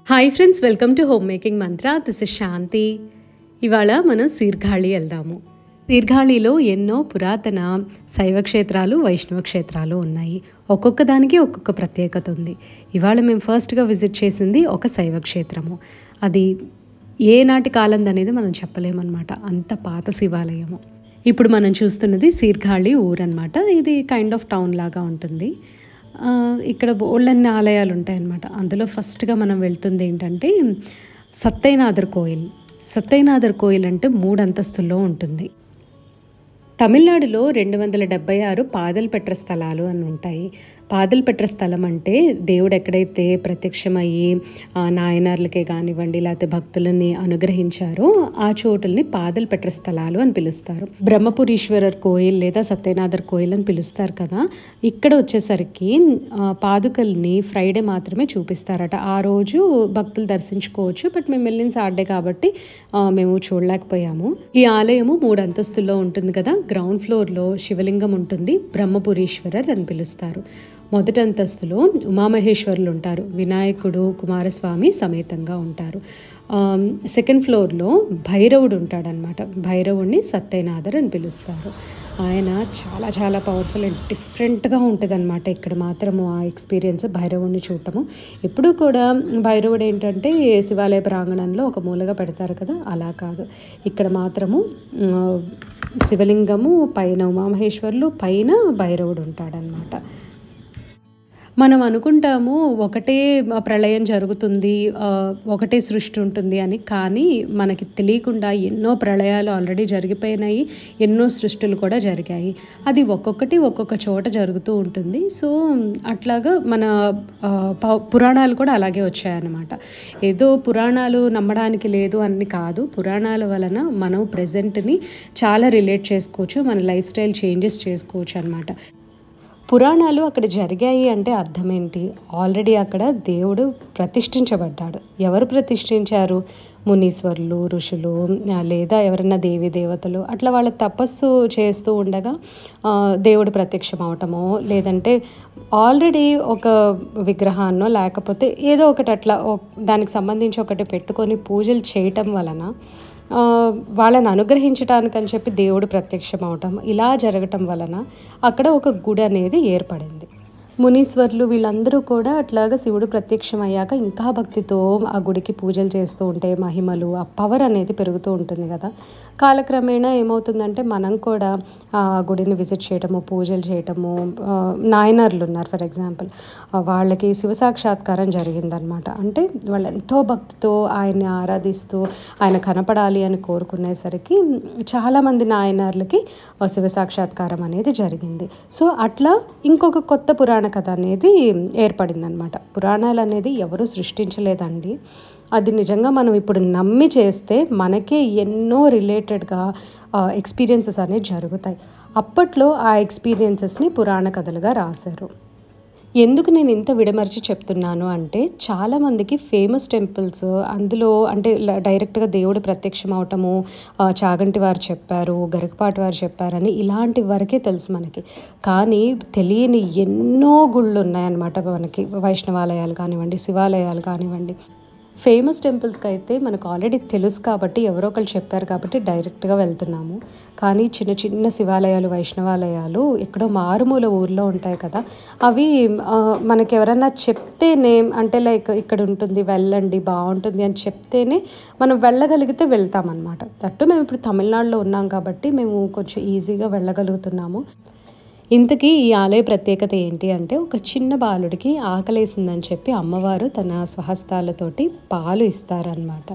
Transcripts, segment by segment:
Hi friends, welcome to home making Mantra. This is శాంతి. ఇవాళ మనం సీర్ఘాళి వెళ్దాము. సీర్ఘాళిలో ఎన్నో పురాతన శైవ క్షేత్రాలు, వైష్ణవ క్షేత్రాలు ఉన్నాయి. ఒక్కొక్క దానికి ఒక్కొక్క ప్రత్యేకత ఉంది. ఇవాళ మేము ఫస్ట్గా విజిట్ చేసింది ఒక శైవ క్షేత్రము. అది ఏనాటి కాలంది అనేది మనం చెప్పలేమన్నమాట, అంత పాత శివాలయము. ఇప్పుడు మనం చూస్తున్నది సీర్ఘాళి ఊరు అనమాట. ఇది కైండ్ ఆఫ్ టౌన్ లాగా ఉంటుంది. ఇక్కడ బోళ్ళన్ని ఆలయాలు ఉంటాయన్నమాట. అందులో ఫస్ట్గా మనం వెళ్తుంది ఏంటంటే సత్యనాథర్ కోయిల్. సత్యనాథర్ కోయిల్ అంటే 3 అంతస్తుల్లో ఉంటుంది. తమిళనాడులో 276 పాదలపెట్ర స్థలాలు అని ఉంటాయి. పాదలపెట్ర స్థలం అంటే దేవుడు ఎక్కడైతే ప్రత్యక్షమయ్యి నాయనార్లకే కానివ్వండి లేకపోతే భక్తులని అనుగ్రహించారో ఆ చోటుల్ని పాదలపెట్ర స్థలాలు అని పిలుస్తారు. బ్రహ్మపురీశ్వరర్ కోయిల్ లేదా సత్యనాథర్ కోయిల్ అని పిలుస్తారు కదా. ఇక్కడ వచ్చేసరికి పాదుకల్ని ఫ్రైడే మాత్రమే చూపిస్తారట. ఆ రోజు భక్తులు దర్శించుకోవచ్చు. బట్ మేము వెళ్ళిన సాటర్డే కాబట్టి మేము చూడలేకపోయాము. ఈ ఆలయము 3 అంతస్తుల్లో ఉంటుంది కదా. గ్రౌండ్ ఫ్లోర్లో శివలింగం ఉంటుంది, బ్రహ్మపురీశ్వరర్ అని పిలుస్తారు. మొదటి అంతస్తులో ఉమామహేశ్వరులు ఉంటారు, వినాయకుడు కుమారస్వామి సమేతంగా ఉంటారు. సెకండ్ ఫ్లోర్లో భైరవుడు ఉంటాడనమాట. భైరవుడిని సత్యనాథర్ అని పిలుస్తారు. ఆయన చాలా చాలా పవర్ఫుల్ అండ్ డిఫరెంట్గా ఉంటుంది అనమాట. ఇక్కడ మాత్రము ఆ ఎక్స్పీరియన్స్ భైరవుడిని చూడటము. ఎప్పుడూ కూడా భైరవుడు ఏంటంటే శివాలయ ప్రాంగణంలో ఒక మూలగా పెడతారు కదా, అలా కాదు. ఇక్కడ మాత్రము శివలింగము పైన ఉమామహేశ్వరులు, పైన భైరవుడు ఉంటాడనమాట. మనం అనుకుంటాము ఒకటే ప్రళయం జరుగుతుంది, ఒకటే సృష్టి ఉంటుంది అని. కానీ మనకి తెలియకుండా ఎన్నో ప్రళయాలు ఆల్రెడీ జరిగిపోయినాయి, ఎన్నో సృష్టిలు కూడా జరిగాయి. అది ఒక్కొక్కటి ఒక్కొక్క చోట జరుగుతూ ఉంటుంది. సో అట్లాగా మన పురాణాలు కూడా అలాగే వచ్చాయన్నమాట. ఏదో పురాణాలు నమ్మడానికి లేదు అని కాదు, పురాణాల వలన మనం ప్రజెంట్ని చాలా రిలేట్ చేసుకోవచ్చు, మన లైఫ్ స్టైల్ చేంజెస్ చేసుకోవచ్చు అనమాట. పురాణాలు అక్కడ జరిగాయి అంటే అర్థం ఏంటి? ఆల్రెడీ అక్కడ దేవుడు ప్రతిష్ఠించబడ్డాడు. ఎవరు ప్రతిష్ఠించారు? మునీశ్వరులు, ఋషులు, లేదా ఎవరైనా దేవీ దేవతలు అట్లా వాళ్ళ తపస్సు చేస్తూ ఉండగా దేవుడు ప్రత్యక్షం అవటమో, లేదంటే ఆల్రెడీ ఒక విగ్రహాన్నో లేకపోతే ఏదో ఒకటి అట్లా దానికి సంబంధించి ఒకటి పెట్టుకొని పూజలు చేయటం వలన వాళ్ళని అనుగ్రహించటానికని చెప్పి దేవుడు ప్రత్యక్షం అవటం, ఇలా జరగటం వలన అక్కడ ఒక గుడి అనేది ఏర్పడింది. మునీశ్వర్లు వీళ్ళందరూ కూడా అట్లాగా శివుడు ప్రత్యక్షం అయ్యాక ఇంకా భక్తితో ఆ గుడికి పూజలు చేస్తూ ఉంటే మహిమలు, ఆ పవర్ అనేది పెరుగుతూ ఉంటుంది కదా. కాలక్రమేణా ఏమవుతుందంటే మనం కూడా ఆ గుడిని విజిట్ చేయటము, పూజలు చేయటము. నాయనార్లు ఉన్నారు ఫర్ ఎగ్జాంపుల్, వాళ్ళకి శివ సాక్షాత్కారం జరిగిందనమాట. అంటే వాళ్ళు ఎంతో భక్తితో ఆయన్ని ఆరాధిస్తూ ఆయన కనపడాలి అని కోరుకునేసరికి చాలామంది నాయనార్లకి శివ సాక్షాత్కారం అనేది జరిగింది. సో అట్లా ఇంకొక కొత్త పురాణ కథ అనేది ఏర్పడిందనమాట. పురాణాలు అనేది ఎవరు సృష్టించలేదండి. అది నిజంగా మనం ఇప్పుడు నమ్మి చేస్తే మనకే ఎన్నో రిలేటెడ్గా ఎక్స్పీరియన్సెస్ అనేవి జరుగుతాయి. అప్పట్లో ఆ ఎక్స్పీరియన్సెస్ని పురాణ కథలుగా రాశారు. ఎందుకు నేను ఇంత విడమర్చి చెప్తున్నాను అంటే చాలామందికి ఫేమస్ టెంపుల్స్ అందులో అంటే డైరెక్ట్గా దేవుడు ప్రత్యక్షం అవటము, చాగంటి వారు చెప్పారు, గరికపాటి వారు చెప్పారని ఇలాంటి వరకే తెలుసు మనకి. కానీ తెలియని ఎన్నో గుళ్ళు ఉన్నాయన్నమాట మనకి. వైష్ణవాలయాలు కానివ్వండి, శివాలయాలు కానివ్వండి. ఫేమస్ టెంపుల్స్కి అయితే మనకు ఆల్రెడీ తెలుసు కాబట్టి ఎవరో ఒకరు చెప్పారు కాబట్టి డైరెక్ట్గా వెళ్తున్నాము. కానీ చిన్న చిన్న శివాలయాలు, వైష్ణవాలయాలు ఎక్కడో మారుమూల ఊర్లో ఉంటాయి కదా, అవి మనకి ఎవరన్నా చెప్తేనే, అంటే లైక్ ఇక్కడ ఉంటుంది వెళ్ళండి బాగుంటుంది అని చెప్తేనే మనం వెళ్ళగలిగితే వెళ్తామన్నమాట. దట్టు మేము ఇప్పుడు తమిళనాడులో ఉన్నాం కాబట్టి మేము కొంచెం ఈజీగా వెళ్ళగలుగుతున్నాము. ఇంతకీ ఈ ఆలయ ప్రత్యేకత ఏంటి అంటే, ఒక చిన్న బాలుడికి ఆకలేసిందని చెప్పి అమ్మవారు తన స్వహస్తాలతోటి పాలు ఇస్తారనమాట.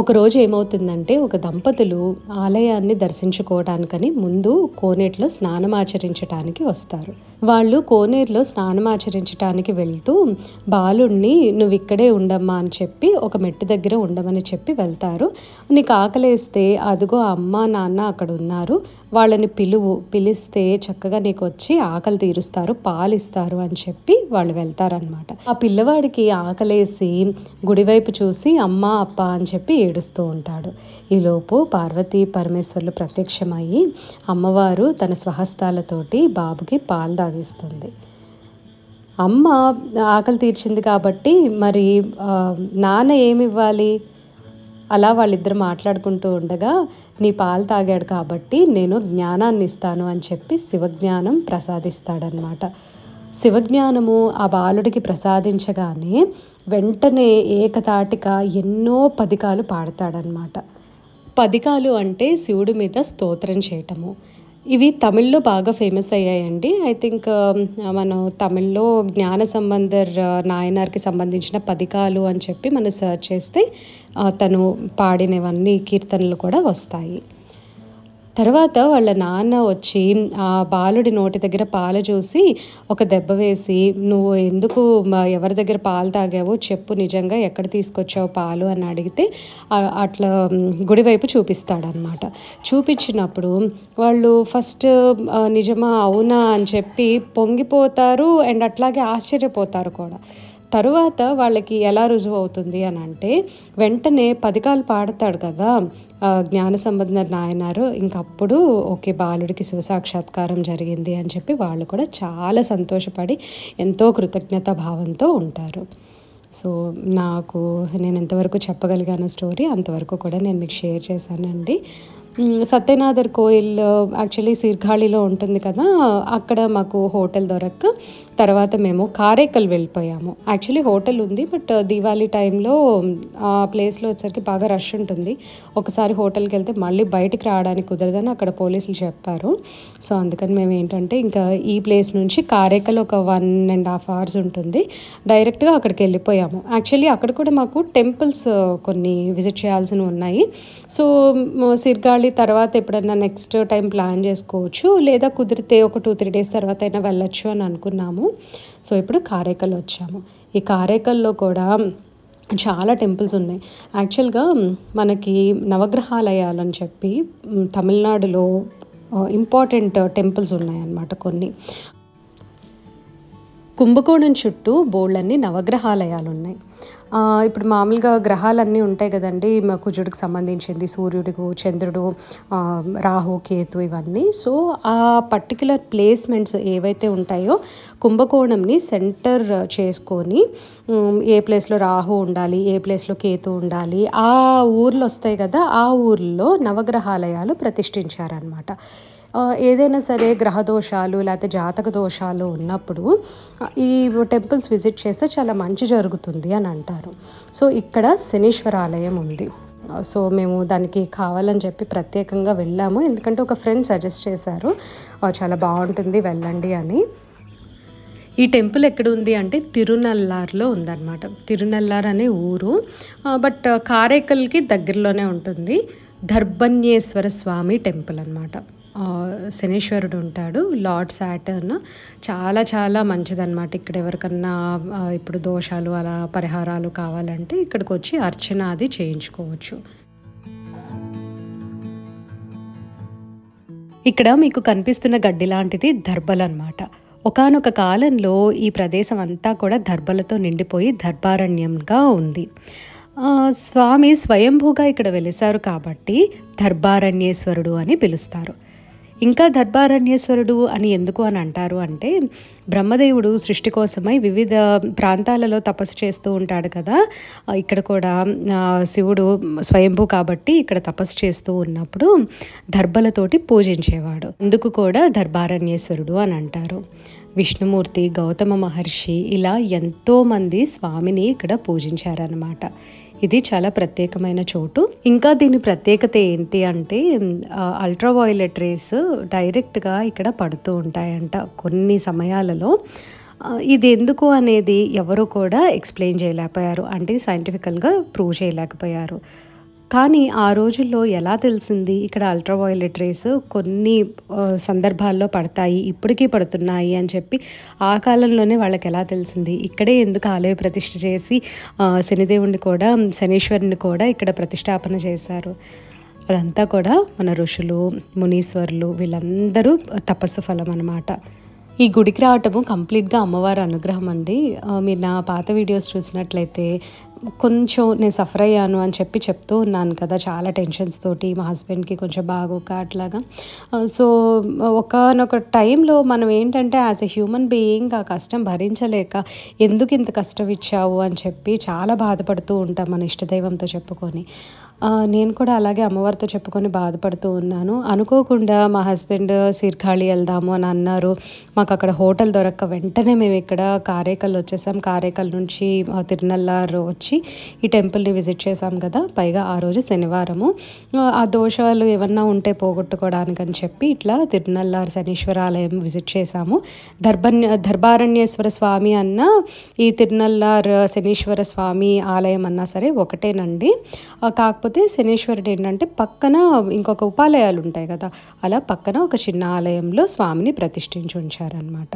ఒకరోజు ఏమవుతుందంటే ఒక దంపతులు ఆలయాన్ని దర్శించుకోవడానికని ముందు కోనేరులో స్నానం ఆచరించడానికి వస్తారు. వాళ్ళు కోనేరులో స్నానం ఆచరించడానికి వెళ్తూ బాలుడిని నువ్వు ఇక్కడే ఉండమ్మా అని చెప్పి ఒక మెట్టు దగ్గర ఉండమని చెప్పి వెళ్తారు. నీకు ఆకలేస్తే అదిగో అమ్మ నాన్న అక్కడ ఉన్నారు, వాళ్ళని పిలిస్తే చక్కగా నీకు వచ్చి ఆకలి తీరుస్తారు, పాలిస్తారు అని చెప్పి వాళ్ళు వెళ్తారనమాట. ఆ పిల్లవాడికి ఆకలేసి గుడివైపు చూసి అమ్మ అప్ప అని చెప్పి ఏడుస్తూ ఉంటాడు. ఈలోపు పార్వతీ పరమేశ్వర్లు ప్రత్యక్షమయ్యి అమ్మవారు తన స్వహస్తాలతోటి బాబుకి పాలు తాగిస్తుంది. అమ్మ ఆకలి తీర్చింది కాబట్టి మరి నాన్న ఏమి ఇవ్వాలి? అలా వాళ్ళిద్దరు మాట్లాడుకుంటూ ఉండగా, నీ పాలు తాగాడు కాబట్టి నేను జ్ఞానాన్ని ఇస్తాను అని చెప్పి శివజ్ఞానం ప్రసాదిస్తాడనమాట. శివజ్ఞానము ఆ బాలుడికి ప్రసాదించగానే వెంటనే ఏకతాటిగా ఎన్నో పదికాలు పాడతాడనమాట. పదికాలు అంటే శివుడి మీద స్తోత్రం చేయటము. ఇవి తమిళ్లో బాగా ఫేమస్ అయ్యాయండి. ఐ థింక్ మనం తమిళ్లో జ్ఞాన సంబంధర్ నాయనార్కి సంబంధించిన పదికాలు అని చెప్పి మనం సెర్చ్ చేస్తే తను పాడినవన్నీ కీర్తనలు కూడా వస్తాయి. తర్వాత వాళ్ళ నాన్న వచ్చి ఆ బాలుడి నోటి దగ్గర పాలు చూసి ఒక దెబ్బ వేసి, నువ్వు ఎందుకు ఎవరి దగ్గర పాలు తాగావో చెప్పు, నిజంగా ఎక్కడ తీసుకొచ్చావు పాలు అని అడిగితే అట్లా గుడివైపు చూపిస్తాడనమాట. చూపించినప్పుడు వాళ్ళు ఫస్ట్ నిజమా అవునా అని చెప్పి పొంగిపోతారు అండ్ అట్లాగే ఆశ్చర్యపోతారు కూడా. తరువాత వాళ్ళకి ఎలా రుజువు అవుతుంది అని అంటే, వెంటనే పదికాలు పాడతాడు కదా జ్ఞాన సంబంధ నాయనారు, ఇంకప్పుడు ఓకే బాలుడికి శివసాక్షాత్కారం జరిగింది అని చెప్పి వాళ్ళు కూడా చాలా సంతోషపడి ఎంతో కృతజ్ఞత భావంతో ఉంటారు. సో నేను ఎంతవరకు చెప్పగలిగాను స్టోరీ అంతవరకు కూడా నేను మీకు షేర్ చేశానండి. సత్యనాథర్ కోయిల్ యాక్చువల్లీ సీర్ఘాళిలో ఉంటుంది కదా, అక్కడ మాకు హోటల్ దొరక్క తర్వాత మేము కారైకల్ వెళ్ళిపోయాము. యాక్చువల్లీ హోటల్ ఉంది, బట్ దీవాళీ టైంలో ఆ ప్లేస్లో వచ్చేసరికి బాగా రష్ ఉంటుంది. ఒకసారి హోటల్కి వెళ్తే మళ్ళీ బయటికి రావడానికి కుదరదని అక్కడ పోలీసులు చెప్పారు. సో అందుకని మేము ఏంటంటే ఇంకా ఈ ప్లేస్ నుంచి కారైకల్ ఒక 1.5 hours ఉంటుంది, డైరెక్ట్గా అక్కడికి వెళ్ళిపోయాము. యాక్చువల్లీ అక్కడ కూడా మాకు టెంపుల్స్ కొన్ని విజిట్ చేయాల్సినవి ఉన్నాయి. సో సీర్ఘాళి తర్వాత ఎప్పుడన్నా నెక్స్ట్ టైం ప్లాన్ చేసుకోవచ్చు, లేదా కుదిరితే ఒక 2-3 days తర్వాత అయినా వెళ్ళొచ్చు అని అనుకున్నాము. సో ఇప్పుడు కారైకల్ వచ్చాము. ఈ కారైకల్లో కూడా చాలా టెంపుల్స్ ఉన్నాయి. యాక్చువల్గా మనకి నవగ్రహాలయాలు అని చెప్పి తమిళనాడులో ఇంపార్టెంట్ టెంపుల్స్ ఉన్నాయన్నమాట కొన్ని. కుంభకోణం చుట్టూ బోళ్ళన్ని నవగ్రహాలయాలు ఉన్నాయి. ఇప్పుడు మామూలుగా గ్రహాలన్నీ ఉంటాయి కదండి, కుజుడికి సంబంధించింది, సూర్యుడికి, చంద్రుడు, రాహు, కేతు ఇవన్నీ. సో ఆ పర్టిక్యులర్ ప్లేస్మెంట్స్ ఏవైతే ఉంటాయో కుంభకోణంని సెంటర్ చేసుకొని ఏ ప్లేస్లో రాహు ఉండాలి, ఏ ప్లేస్లో కేతు ఉండాలి, ఆ ఊర్లు వస్తాయి కదా, ఆ ఊర్లో నవగ్రహాలయాలు ప్రతిష్ఠించారనమాట. ఏదైనా సరే గ్రహ దోషాలు లేకపోతే జాతక దోషాలు ఉన్నప్పుడు ఈ టెంపుల్స్ విజిట్ చేస్తే చాలా మంచి జరుగుతుంది అని అంటారు. సో ఇక్కడ శనీశ్వర ఆలయం ఉంది. సో మేము దానికి కావాలని చెప్పి ప్రత్యేకంగా వెళ్ళాము, ఎందుకంటే ఒక ఫ్రెండ్ సజెస్ట్ చేశారు చాలా బాగుంటుంది వెళ్ళండి అని. ఈ టెంపుల్ ఎక్కడ ఉంది అంటే తిరునల్లార్లో ఉందన్నమాట. తిరునల్లార్ అనే ఊరు, బట్ కారైకల్కి దగ్గరలోనే ఉంటుంది. దర్భణ్యేశ్వర స్వామి టెంపుల్ అన్నమాట. శనీశ్వరుడు ఉంటాడు, లార్డ్ సాటర్న్. చాలా చాలా మంచిదన్నమాట. ఇక్కడ ఎవరికన్నా ఇప్పుడు దోషాలు అలా పరిహారాలు కావాలంటే ఇక్కడికి వచ్చి అర్చన అది చేయించుకోవచ్చు. ఇక్కడ మీకు కనిపిస్తున్న గడ్డి లాంటిది దర్భలు అన్నమాట. ఒకానొక కాలంలో ఈ ప్రదేశం అంతా కూడా దర్భలతో నిండిపోయి దర్భారణ్యంగా ఉంది. స్వామి స్వయంభూగా ఇక్కడ వెలిశారు కాబట్టి దర్భారణ్యేశ్వరుడు అని పిలుస్తారు. ఇంకా దర్భారణ్యేశ్వరుడు అని ఎందుకు అని అంటారు అంటే, బ్రహ్మదేవుడు సృష్టి కోసమై వివిధ ప్రాంతాలలో తపస్సు చేస్తూ ఉంటాడు కదా, ఇక్కడ కూడా శివుడు స్వయంభూ కాబట్టి ఇక్కడ తపస్సు చేస్తూ ఉన్నప్పుడు దర్భలతోటి పూజించేవాడు. అందుకు కూడా దర్భారణ్యేశ్వరుడు అని అంటారు. విష్ణుమూర్తి, గౌతమ మహర్షి ఇలా ఎంతోమంది స్వామిని ఇక్కడ పూజించారనమాట. ఇది చాలా ప్రత్యేకమైన చోటు. ఇంకా దీని ప్రత్యేకత ఏంటి అంటే అల్ట్రావైలెట్ రేస్ డైరెక్ట్గా ఇక్కడ పడుతూ ఉంటాయంట కొన్ని సమయాలలో. ఇది ఎందుకు అనేది ఎవరు కూడా ఎక్స్ప్లెయిన్ చేయలేకపోయారు, అంటే సైంటిఫికల్గా ప్రూవ్ చేయలేకపోయారు. కానీ ఆ రోజుల్లో ఎలా తెలిసింది ఇక్కడ అల్ట్రావైలెట్ రేస్ కొన్ని సందర్భాల్లో పడతాయి, ఇప్పటికీ పడుతున్నాయి అని చెప్పి ఆ కాలంలోనే వాళ్ళకి ఎలా తెలిసింది? ఇక్కడే ఎందుకు ఆలయ ప్రతిష్ఠ చేసి శనిదేవుడిని కూడా, శనీశ్వరుని కూడా ఇక్కడ ప్రతిష్టాపన చేశారు? అదంతా కూడా మన ఋషులు, మునీశ్వరులు వీళ్ళందరూ తపస్సు ఫలం అన్నమాట. ఈ గుడికి రావటము కంప్లీట్గా అమ్మవారి అనుగ్రహం అండి. మీరు నా పాత వీడియోస్ చూసినట్లయితే కొంచెం నేను సఫర్ అయ్యాను అని చెప్తూ ఉన్నాను కదా, చాలా టెన్షన్స్ తోటి మా హస్బెండ్కి కొంచెం బాగోక అట్లాగా. సో ఒకానొక టైంలో మనం ఏంటంటే యాజ్ ఎ హ్యూమన్ బీయింగ్ ఆ కష్టం భరించలేక ఎందుకు ఇంత కష్టం ఇచ్చావు అని చెప్పి చాలా బాధపడుతూ ఉంటాం మన ఇష్టదైవంతో చెప్పుకొని. నేను కూడా అలాగే అమ్మవారితో చెప్పుకొని బాధపడుతూ ఉన్నాను. అనుకోకుండా మా హస్బెండ్ సీర్ఖాళి వెళ్దాము అని అన్నారు. మాకు అక్కడ హోటల్ దొరక్క వెంటనే మేము ఇక్కడ కారైకల్ వచ్చేసాం. కారైకల్ నుంచి తిరునల్లార్ వచ్చి ఈ టెంపుల్ని విజిట్ చేసాం కదా, పైగా ఆ రోజు శనివారము. ఆ దోషాలు ఏమన్నా ఉంటే పోగొట్టుకోవడానికి అని చెప్పి ఇట్లా తిరునల్లార్ శనీశ్వరాలయం విజిట్ చేసాము. దర్బారణ్యేశ్వర స్వామి అన్న ఈ తిరునల్లార్ శనీశ్వర స్వామి ఆలయం అన్నా సరే ఒకటేనండి. కాకపోతే శనీశ్వరుడు ఏంటంటే పక్కన ఇంకొక ఉపాలయాలు ఉంటాయి కదా, అలా పక్కన ఒక చిన్న ఆలయంలో స్వామిని ప్రతిష్ఠించి ఉంచారనమాట.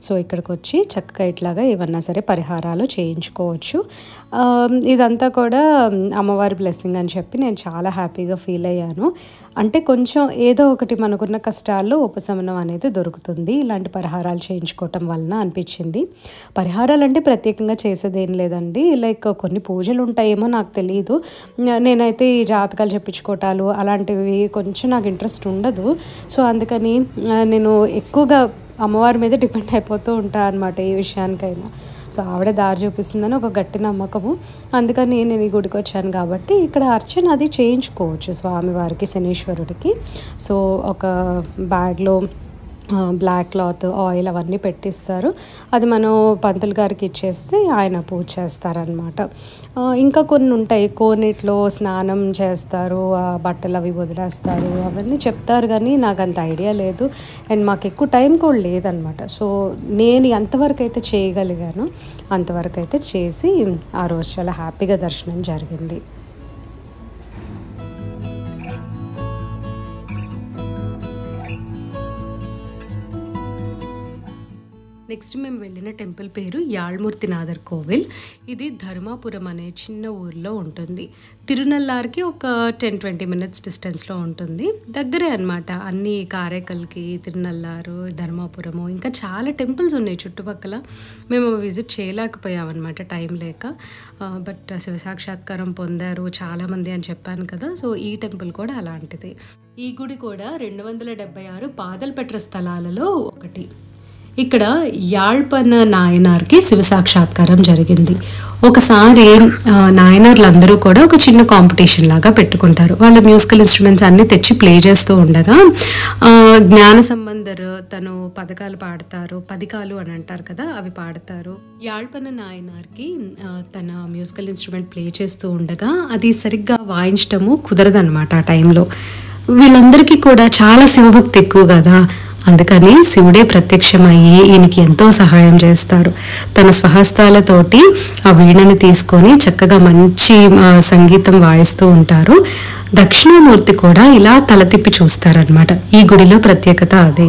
సో ఇక్కడికి వచ్చి చక్కగా ఇట్లాగా ఏమన్నా సరే పరిహారాలు చేయించుకోవచ్చు. ఇదంతా కూడా అమ్మవారి బ్లెస్సింగ్ అని చెప్పి నేను చాలా హ్యాపీగా ఫీల్ అయ్యాను. అంటే కొంచెం ఏదో ఒకటి మనకున్న కష్టాల్లో ఉపశమనం అనేది దొరుకుతుంది ఇలాంటి పరిహారాలు చేయించుకోవటం వలన అనిపించింది. పరిహారాలు అంటే ప్రత్యేకంగా చేసేదేం లేదండి, లైక్ కొన్ని పూజలు ఉంటాయేమో నాకు తెలియదు. నేనైతే ఈ జాతకాలు చెప్పించుకోవటాలు అలాంటివి కొంచెం నాకు ఇంట్రెస్ట్ ఉండదు. సో అందుకని నేను ఎక్కువగా అమ్మవారి మీద డిపెండ్ అయిపోతూ ఉంటాను అనమాట ఏ విషయానికైనా. సో ఆవిడ దారి చూపిస్తుందని ఒక గట్టి నమ్మకము. అందుకని నేను ఈ గుడికి వచ్చాను కాబట్టి ఇక్కడ అర్చన అది చేయించుకోవచ్చు స్వామివారికి, శనీశ్వరుడికి. సో ఒక బ్యాగ్లో బ్లాక్ క్లాత్, ఆయిల్ అవన్నీ పెట్టిస్తారు. అది మనం పంతులు గారికి ఇచ్చేస్తే ఆయన పూజ చేస్తారనమాట. ఇంకా కొన్ని ఉంటాయి, కోనేటిలో స్నానం చేస్తారు, బట్టలు అవి వదిలేస్తారు, అవన్నీ చెప్తారు కానీ నాకు అంత ఐడియా లేదు. అండ్ మాకు ఎక్కువ టైం కూడా లేదనమాట. సో నేను ఎంతవరకు అయితే చేయగలిగానో అంతవరకు అయితే చేసి ఆ రోజు చాలా హ్యాపీగా దర్శనం జరిగింది. నెక్స్ట్ మేము వెళ్ళిన టెంపుల్ పేరు యాళ్మూర్తినాథర్ కోవిల్. ఇది ధర్మాపురం అనే చిన్న ఊర్లో ఉంటుంది. తిరునల్లార్కి ఒక 10-20 minutes డిస్టెన్స్లో ఉంటుంది. దగ్గరే అనమాట. అన్ని కారైకల్కి, తిరునల్లారు, ధర్మాపురము, ఇంకా చాలా టెంపుల్స్ ఉన్నాయి చుట్టుపక్కల. మేము విజిట్ చేయలేకపోయామన్నమాట టైం లేక. బట్ శివ సాక్షాత్కారం పొందారు చాలామంది అని చెప్పాను కదా, సో ఈ టెంపుల్ కూడా అలాంటిది. ఈ గుడి కూడా 276 పాదల్పెట్ర స్థలాలలో ఒకటి. ఇక్కడ యాళ్పన నాయనార్కి శివ సాక్షాత్కారం జరిగింది. ఒకసారి నాయనార్లందరూ కూడా ఒక చిన్న కాంపిటీషన్ లాగా పెట్టుకుంటారు. వాళ్ళ మ్యూజికల్ ఇన్స్ట్రుమెంట్స్ అన్నీ తెచ్చి ప్లే చేస్తూ ఉండగా జ్ఞాన సంబంధరు తను పథకాలు పాడతారు, పదికాలు అని అంటారు కదా, అవి పాడతారు. యాళ్పన నాయనార్కి తన మ్యూజికల్ ఇన్స్ట్రుమెంట్ ప్లే చేస్తూ ఉండగా అది సరిగ్గా వాయించటము కుదరదనమాట ఆ టైంలో. వీళ్ళందరికీ కూడా చాలా శివభక్తి ఎక్కువ కదా, అందుకని శివుడే ప్రత్యక్షమయ్యి ఈయనకి ఎంతో సహాయం చేస్తారు. తన స్వహస్తాలతోటి ఆ వీణని తీసుకొని చక్కగా మంచి సంగీతం వాయిస్తూ ఉంటారు. దక్షిణామూర్తి కూడా ఇలా తల తిప్పి చూస్తారనమాట. ఈ గుడిలో ప్రత్యేకత అదే.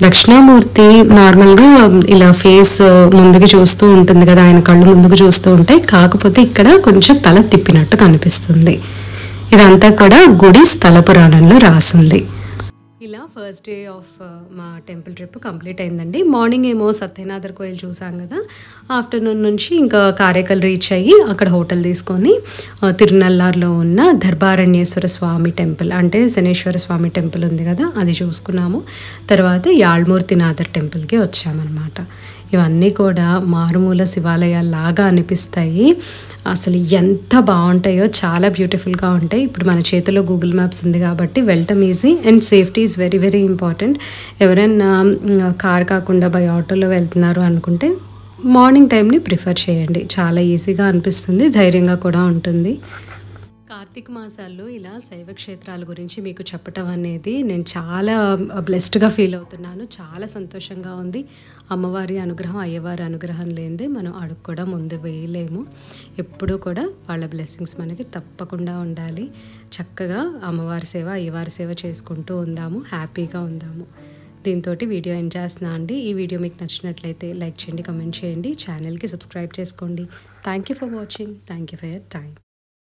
దక్షిణామూర్తి నార్మల్గా ఇలా ఫేస్ ముందుకు చూస్తూ ఉంటుంది కదా, ఆయన కళ్ళు ముందుకు చూస్తూ ఉంటాయి. కాకపోతే ఇక్కడ కొంచెం తల తిప్పినట్టు కనిపిస్తుంది. ఇదంతా కూడా గుడి స్థల పురాణంలో రాసింది. ఇలా ఫస్ట్ డే ఆఫ్ మా టెంపుల్ ట్రిప్ కంప్లీట్ అయిందండి. మార్నింగ్ ఏమో సత్యనాథర్ కోయిల్ చూసాం కదా, ఆఫ్టర్నూన్ నుంచి ఇంకా కారైకల్ రీచ్ అయ్యి అక్కడ హోటల్ తీసుకొని తిరునల్లార్లో ఉన్న దర్బారణ్యేశ్వర స్వామి టెంపుల్, అంటే శనేశ్వర స్వామి టెంపుల్ ఉంది కదా, అది చూసుకున్నాము. తర్వాత యాళ్మూర్తినాథర్ టెంపుల్కి వచ్చామన్నమాట. ఇవన్నీ కూడా మారుమూల శివాలయాల్లాగా అనిపిస్తాయి. అసలు ఎంత బాగుంటాయో, చాలా బ్యూటిఫుల్గా ఉంటాయి. ఇప్పుడు మన చేతిలో గూగుల్ మ్యాప్స్ ఉంది కాబట్టి వెళ్ళటం easy. And safety is very very important. ఎవరైనా కార్ కాకుండా బై ఆటోలో వెళ్తున్నారు అనుకుంటే మార్నింగ్ టైంని ప్రిఫర్ చేయండి. చాలా ఈజీగా అనిపిస్తుంది, ధైర్యంగా కూడా ఉంటుంది. కార్తీక మాసాల్లో ఇలా శైవ క్షేత్రాల గురించి మీకు చెప్పటం అనేది నేను చాలా బ్లెస్డ్గా ఫీల్ అవుతున్నాను. చాలా సంతోషంగా ఉంది. అమ్మవారి అనుగ్రహం, అయ్యవారి అనుగ్రహం లేనిదే మనం అడుగు కూడా ముందు వేయలేము. ఎప్పుడూ కూడా వాళ్ళ బ్లెస్సింగ్స్ మనకి తప్పకుండా ఉండాలి. చక్కగా అమ్మవారి సేవ, అయ్యవారి సేవ చేసుకుంటూ ఉందాము, హ్యాపీగా ఉందాము. దీంతో వీడియో ఎండ్ చేస్తున్నా అండి. ఈ వీడియో మీకు నచ్చినట్లయితే లైక్ చేయండి, కమెంట్ చేయండి, ఛానల్కి సబ్స్క్రైబ్ చేసుకోండి. Thank you for watching. Thank you for your time.